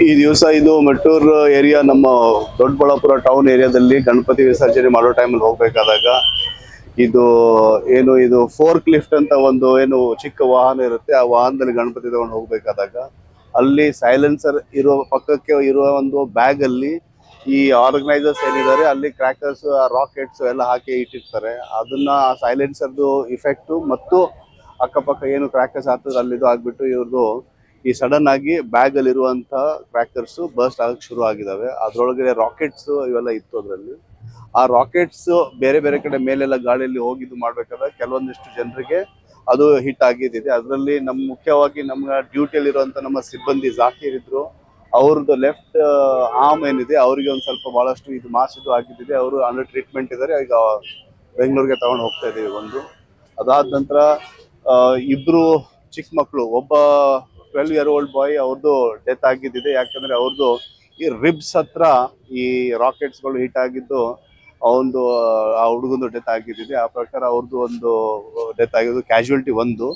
ಈ ದಿವಸ ಇದು ಮೆಟ್ಟೂರ್ ಏರಿಯಾ ನಮ್ಮ ದೊಡ್ಡಬಳ್ಳಾಪುರ ಟೌನ್ ಏರಿಯಾದಲ್ಲಿ ಗಣಪತಿ ವಿಸರ್ಜನೆ ಮಾಡೋ ಟೈಮಲ್ಲಿ ಹೋಗ್ಬೇಕಾದಾಗ ಇದು ಇದು ಫೋರ್ಕ್ ಲಿಫ್ಟ್ ಅಂತ ಒಂದು ಚಿಕ್ಕ ವಾಹನ ಇರುತ್ತೆ. ಆ ವಾಹನದಲ್ಲಿ ಗಣಪತಿ ತಗೊಂಡು ಹೋಗ್ಬೇಕಾದಾಗ ಅಲ್ಲಿ ಸೈಲೆನ್ಸರ್ ಇರುವ ಪಕ್ಕಕ್ಕೆ ಇರುವ ಒಂದು ಬ್ಯಾಗ್ ಅಲ್ಲಿ ಈ ಆರ್ಗನೈಸರ್ಸ್ ಏನಿದ್ದಾರೆ ಅಲ್ಲಿ ಕ್ರ್ಯಾಕರ್ಸ್ ರಾಕೆಟ್ಸ್ ಎಲ್ಲ ಹಾಕಿ ಇಟ್ಟಿರ್ತಾರೆ. ಅದನ್ನ ಸೈಲೆನ್ಸರ್ದು ಇಫೆಕ್ಟ್ ಮತ್ತು ಅಕ್ಕಪಕ್ಕ ಕ್ರ್ಯಾಕರ್ಸ್ ಆಗ್ತದೆ ಅಲ್ಲಿದು ಆಗ್ಬಿಟ್ಟು ಇವ್ರದ್ದು ಈ ಸಡನ್ ಆಗಿ ಬ್ಯಾಗ್ ಅಲ್ಲಿ ಇರುವಂತಹ ಕ್ರ್ಯಾಕರ್ಸ್ ಬರ್ಸ್ಟ್ ಆಗಕ್ಕೆ ಶುರು ಆಗಿದಾವೆ. ಅದ್ರೊಳಗೆ ರಾಕೆಟ್ಸ್ ಇವೆಲ್ಲ ಇತ್ತು. ಅದರಲ್ಲಿ ಆ ರಾಕೆಟ್ಸ್ ಬೇರೆ ಬೇರೆ ಕಡೆ ಮೇಲೆಲ್ಲ ಗಾಳಿಯಲ್ಲಿ ಹೋಗಿದ್ದು ಮಾಡ್ಬೇಕಾದ್ರೆ ಕೆಲವೊಂದಿಷ್ಟು ಜನರಿಗೆ ಅದು ಹಿಟ್ ಆಗಿದ್ದಿದೆ. ಅದರಲ್ಲಿ ಮುಖ್ಯವಾಗಿ ನಮ್ಮ ಡ್ಯೂಟಿಯಲ್ಲಿ ಇರುವಂತ ನಮ್ಮ ಸಿಬ್ಬಂದಿ ಜಾಕೀರ್ ಇದ್ರು, ಅವ್ರದ್ದು ಲೆಫ್ಟ್ ಆರ್ಮ್ ಏನಿದೆ ಅವರಿಗೆ ಒಂದ್ ಸ್ವಲ್ಪ ಬಹಳಷ್ಟು ಇದು ಮಾಸಿದು ಆಗಿದ್ದಿದೆ. ಅವರು ಅಂಡರ್ ಟ್ರೀಟ್ಮೆಂಟ್ ಇದ್ದಾರೆ. ಈಗ ಬೆಂಗಳೂರಿಗೆ ತಗೊಂಡು ಹೋಗ್ತಾ ಇದೀವಿ. ಅದಾದ ನಂತರ ಇಬ್ರು ಚಿಕ್ಕ ಮಕ್ಕಳು, ಒಬ್ಬ 12-year old ಬಾಯ್ ಅವ್ರದ್ದು ಡೆತ್ ಆಗಿದ್ದಿದೆ. ಯಾಕಂದ್ರೆ ಅವ್ರದ್ದು ಈ ರಿಬ್ಸ್ ಹತ್ರ ಈ ರಾಕೆಟ್ಸ್ ಗಳು ಹಿಟ್ ಆಗಿದ್ದು ಆ ಹುಡುಗಂದು ಡೆತ್ ಆಗಿದ್ದಿದೆ. ಆ ಪ್ರಕಾರ ಅವ್ರದ್ದು ಒಂದು ಡೆತ್ ಆಗಿದ್ದು ಕ್ಯಾಶುಯಾಲಿಟಿ ಒಂದು.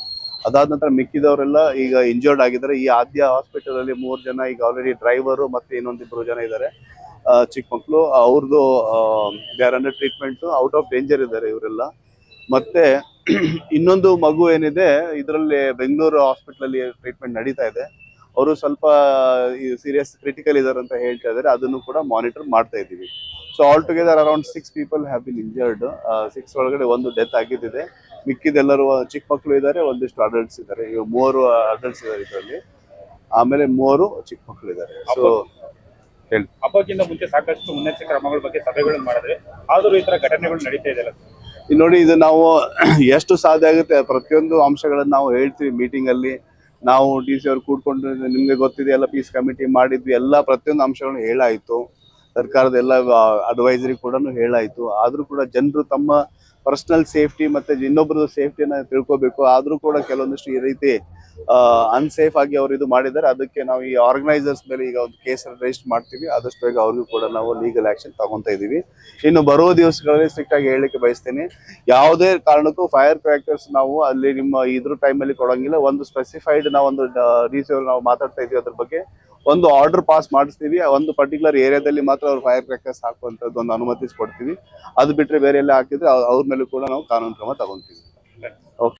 ಅದಾದ ನಂತರ ಮಿಕ್ಕಿದವರೆಲ್ಲ ಈಗ ಇಂಜರ್ಡ್ ಆಗಿದ್ದಾರೆ. ಈ ಆದ್ಯ ಹಾಸ್ಪಿಟಲ್ ಅಲ್ಲಿ 3 ಜನ ಈಗ ಆಲ್ರೆಡಿ ಡ್ರೈವರು ಮತ್ತೆ ಇನ್ನೊಂದಿಬ್ರು ಜನ ಇದ್ದಾರೆ ಚಿಕ್ಕ ಮಕ್ಕಳು. ಅವ್ರದ್ದು they are under treatment, out of danger ಇದ್ದಾರೆ ಇವರೆಲ್ಲ. ಮತ್ತೆ ಇನ್ನೊಂದು ಮಗು ಏನಿದೆ ಇದರಲ್ಲಿ ಬೆಂಗಳೂರು ಹಾಸ್ಪಿಟಲ್ ಅಲ್ಲಿ ಟ್ರೀಟ್ಮೆಂಟ್ ನಡೀತಾ ಇದೆ. ಅವರು ಸ್ವಲ್ಪ ಸೀರಿಯಸ್ ಕ್ರಿಟಿಕಲ್ ಇದಾರೆ ಅಂತ ಹೇಳ್ತಾ ಇದ್ದಾರೆ. ಅದನ್ನು ಕೂಡ ಮಾನಿಟರ್ ಮಾಡ್ತಾ ಇದ್ದೀವಿ. So all together around 6 people have been injured. 6 ಒಳಗಡೆ ಒಂದು ಡೆತ್ ಆಗಿದ್ದಿದೆ. ಮಿಕ್ಕಿದೆಲ್ಲರೂ ಚಿಕ್ಕ ಮಕ್ಕಳು ಇದ್ದಾರೆ, ಒಂದಿಷ್ಟು ಅಡಲ್ಟ್ಸ್ ಇದ್ದಾರೆ. ಇವಾಗ 3 ಅಡಲ್ಟ್ಸ್ ಇದ್ದಾರೆ ಇದರಲ್ಲಿ, ಆಮೇಲೆ 3 ಚಿಕ್ಕ ಮಕ್ಕಳು ಇದ್ದಾರೆ. ಸೊ ಹೇಳಿ, ಹಬ್ಬಕ್ಕಿಂತ ಮುಂಚೆ ಸಾಕಷ್ಟು ಮುನ್ನೆಚ್ಚರಿಕೆ ಕ್ರಮಗಳ ಬಗ್ಗೆ ಸಭೆಗಳನ್ನು ಮಾಡಿದ್ರೆ ಆದರೂ ಈ ತರ ಘಟನೆಗಳು ನಡೀತಾ ಇದೆಯಲ್ಲ. ನೋಡಿ, ಇದು ನಾವು ಎಷ್ಟು ಸಾಧ್ಯ ಆಗುತ್ತೆ ಪ್ರತಿಯೊಂದು ಅಂಶಗಳನ್ನು ನಾವು ಹೇಳ್ತೀವಿ ಮೀಟಿಂಗ್ ಅಲ್ಲಿ. ನಾವು DC ಅವ್ರು ಕೂಡ್ಕೊಂಡು ನಿಮ್ಗೆ ಗೊತ್ತಿದೆ ಎಲ್ಲ ಪೀಸ್ ಕಮಿಟಿ ಮಾಡಿದ್ವಿ, ಎಲ್ಲ ಪ್ರತಿಯೊಂದು ಅಂಶಗಳನ್ನು ಹೇಳಾಯ್ತು. ಸರ್ಕಾರದ ಎಲ್ಲ ಅಡ್ವೈಸರಿ ಕೂಡ ಹೇಳಾಯ್ತು. ಆದ್ರೂ ಕೂಡ ಜನರು ತಮ್ಮ ಪರ್ಸನಲ್ ಸೇಫ್ಟಿ ಮತ್ತೆ ಇನ್ನೊಬ್ಬರದ್ದು ಸೇಫ್ಟಿಯನ್ನ ತಿಳ್ಕೊಬೇಕು. ಆದ್ರೂ ಕೂಡ ಕೆಲವೊಂದಿಷ್ಟು ಈ ರೀತಿ ಅನ್ಸೇಫ್ ಆಗಿ ಅವರು ಇದು ಮಾಡಿದ್ದಾರೆ. ಅದಕ್ಕೆ ನಾವು ಈ ಆರ್ಗನೈಸರ್ಸ್ ಮೇಲೆ ಈಗ ಒಂದು ಕೇಸ್ ರಿಜಿಸ್ಟರ್ ಮಾಡ್ತೀವಿ. ಆದಷ್ಟು ಬೇಗ ಅವ್ರಿಗೂ ಕೂಡ ನಾವು ಲೀಗಲ್ ಆಕ್ಷನ್ ತಗೊಂತಾ ಇದೀವಿ. ಇನ್ನು ಬರುವ ದಿವಸಗಳಲ್ಲಿ ಸ್ಟ್ರಿಕ್ಟ್ ಆಗಿ ಹೇಳಲಿಕ್ಕೆ ಬಯಸ್ತೇನೆ, ಯಾವುದೇ ಕಾರಣಕ್ಕೂ ಫೈರ್ ಕ್ರ್ಯಾಕರ್ಸ್ ನಾವು ಅಲ್ಲಿ ನಿಮ್ಮ ಇದ್ರ ಟೈಮಲ್ಲಿ ಕೊಡಂಗಿಲ್ಲ. ಒಂದು ಸ್ಪೆಸಿಫೈಡ್ ನಾವೊಂದು ರಿಸೀವರ್ ನಾವು ಮಾತಾಡ್ತಾ ಇದೀವಿ, ಅದ್ರ ಬಗ್ಗೆ ಒಂದು ಆರ್ಡರ್ ಪಾಸ್ ಮಾಡಿಸ್ತೀವಿ. ಒಂದು ಪರ್ಟಿಕ್ಯುಲರ್ ಏರಿಯಾದಲ್ಲಿ ಮಾತ್ರ ಅವ್ರು ಫೈರ್ ಕ್ರ್ಯಾಕರ್ಸ್ ಹಾಕುವಂಥದ್ದು ಒಂದು ಅನುಮತಿಸ್ಕೊಡ್ತೀವಿ. ಅದು ಬಿಟ್ಟರೆ ಬೇರೆ ಎಲ್ಲ ಹಾಕಿದ್ರೆ ಅವ್ರ ಮೇಲೂ ಕೂಡ ನಾವು ಕಾನೂನು ಕ್ರಮ ತಗೊಂತೀವಿ. ಓಕೆ.